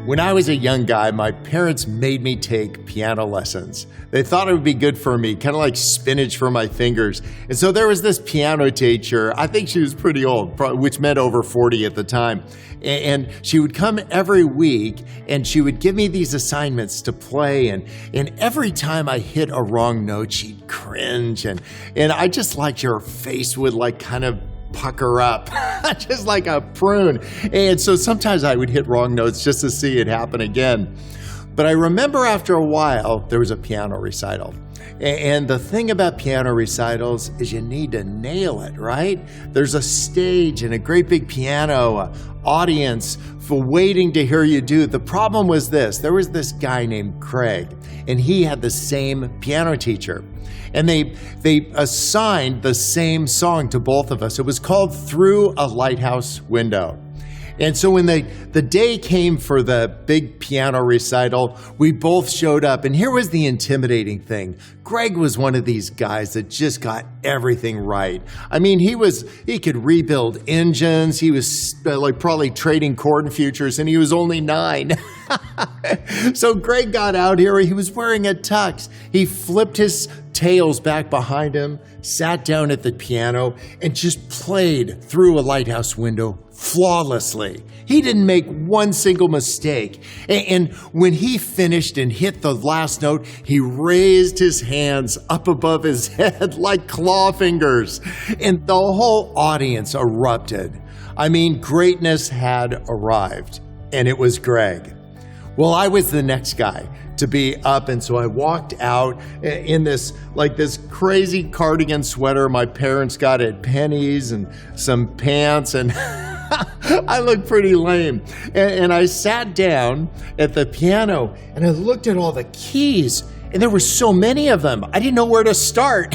When I was a young guy, my parents made me take piano lessons. They thought it would be good for me, kind of like spinach for my fingers. And so there was this piano teacher, I think she was pretty old, which meant over 40 at the time. And she would come every week and she would give me these assignments to play. And every time I hit a wrong note, she'd cringe. And I just liked her face would like kind of pucker up, just like a prune. And so sometimes I would hit wrong notes just to see it happen again. But I remember after a while, there was a piano recital. And the thing about piano recitals is you need to nail it, right? There's a stage and a great big piano, audience for waiting to hear you do it. The problem was this, there was this guy named Craig, and he had the same piano teacher. And they assigned the same song to both of us. It was called Through a Lighthouse Window. And so when the day came for the big piano recital, we both showed up. And here was the intimidating thing. Greg was one of these guys that just got everything right. I mean, he could rebuild engines. He was like probably trading corn futures, and he was only 9. So Greg got out here. He was wearing a tux. He flipped his tails back behind him, sat down at the piano, and just played Through a Lighthouse Window flawlessly. He didn't make one single mistake. And when he finished and hit the last note, he raised his hands up above his head like claw fingers. And the whole audience erupted. I mean, greatness had arrived, and it was Greg. Well, I was the next guy to be up, and so I walked out in this crazy cardigan sweater my parents got at Penny's and some pants, and I looked pretty lame. And I sat down at the piano and I looked at all the keys, and there were so many of them. I didn't know where to start.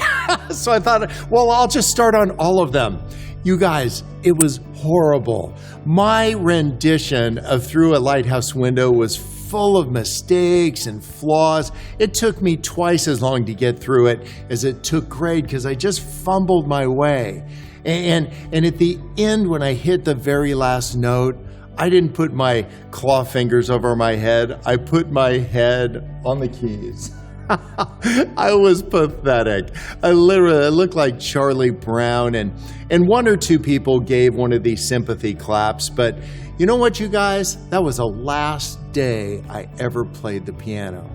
So I thought, well, I'll just start on all of them. You guys, it was horrible. My rendition of Through a Lighthouse Window was full of mistakes and flaws. It took me twice as long to get through it as it took Greg because I just fumbled my way. And at the end, when I hit the very last note, I didn't put my claw fingers over my head. I put my head on the keys. I was pathetic. I looked like Charlie Brown, and one or two people gave one of these sympathy claps. But you know what, you guys? That was the last day I ever played the piano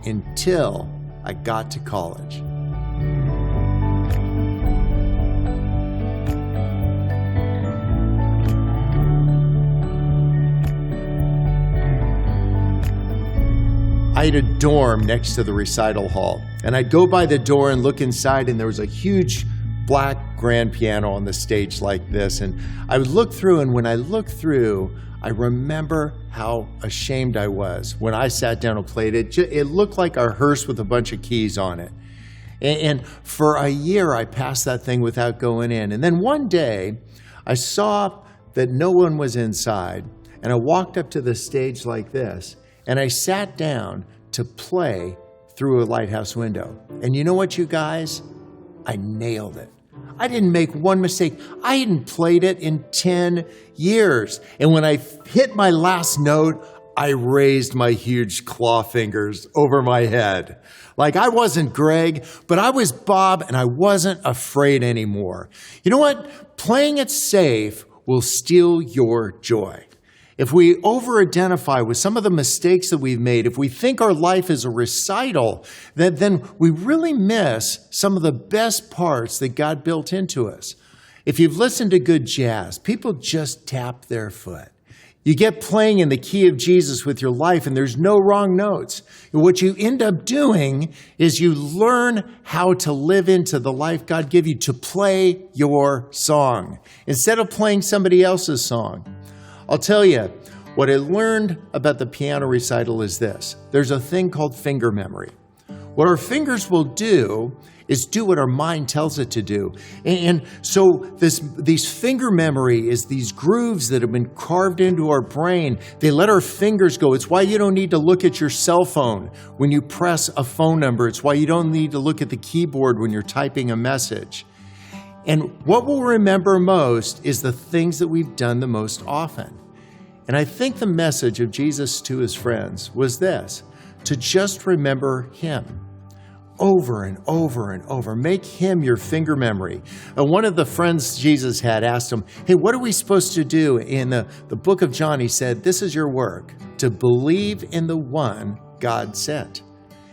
until I got to college. I had a dorm next to the recital hall, and I'd go by the door and look inside, and there was a huge black grand piano on the stage like this. And I would look through, and when I looked through, I remember how ashamed I was when I sat down and played it. It looked like a hearse with a bunch of keys on it. And for a year, I passed that thing without going in. And then one day, I saw that no one was inside, and I walked up to the stage like this, and I sat down to play Through a Lighthouse Window. And you know what, you guys? I nailed it. I didn't make one mistake. I hadn't played it in 10 years. And when I hit my last note, I raised my huge claw fingers over my head. Like I wasn't Greg, but I was Bob, and I wasn't afraid anymore. You know what? Playing it safe will steal your joy. If we over-identify with some of the mistakes that we've made, if we think our life is a recital, then we really miss some of the best parts that God built into us. If you've listened to good jazz, people just tap their foot. You get playing in the key of Jesus with your life, and there's no wrong notes. What you end up doing is you learn how to live into the life God gave you, to play your song instead of playing somebody else's song. I'll tell you, what I learned about the piano recital is this. There's a thing called finger memory. What our fingers will do is do what our mind tells it to do. And so these finger memory is these grooves that have been carved into our brain. They let our fingers go. It's why you don't need to look at your cell phone when you press a phone number. It's why you don't need to look at the keyboard when you're typing a message. And what we'll remember most is the things that we've done the most often. And I think the message of Jesus to his friends was this, to just remember him over and over and over. Make him your finger memory. One of the friends Jesus had asked him, hey, what are we supposed to do? In the book of John, he said, this is your work, to believe in the one God sent.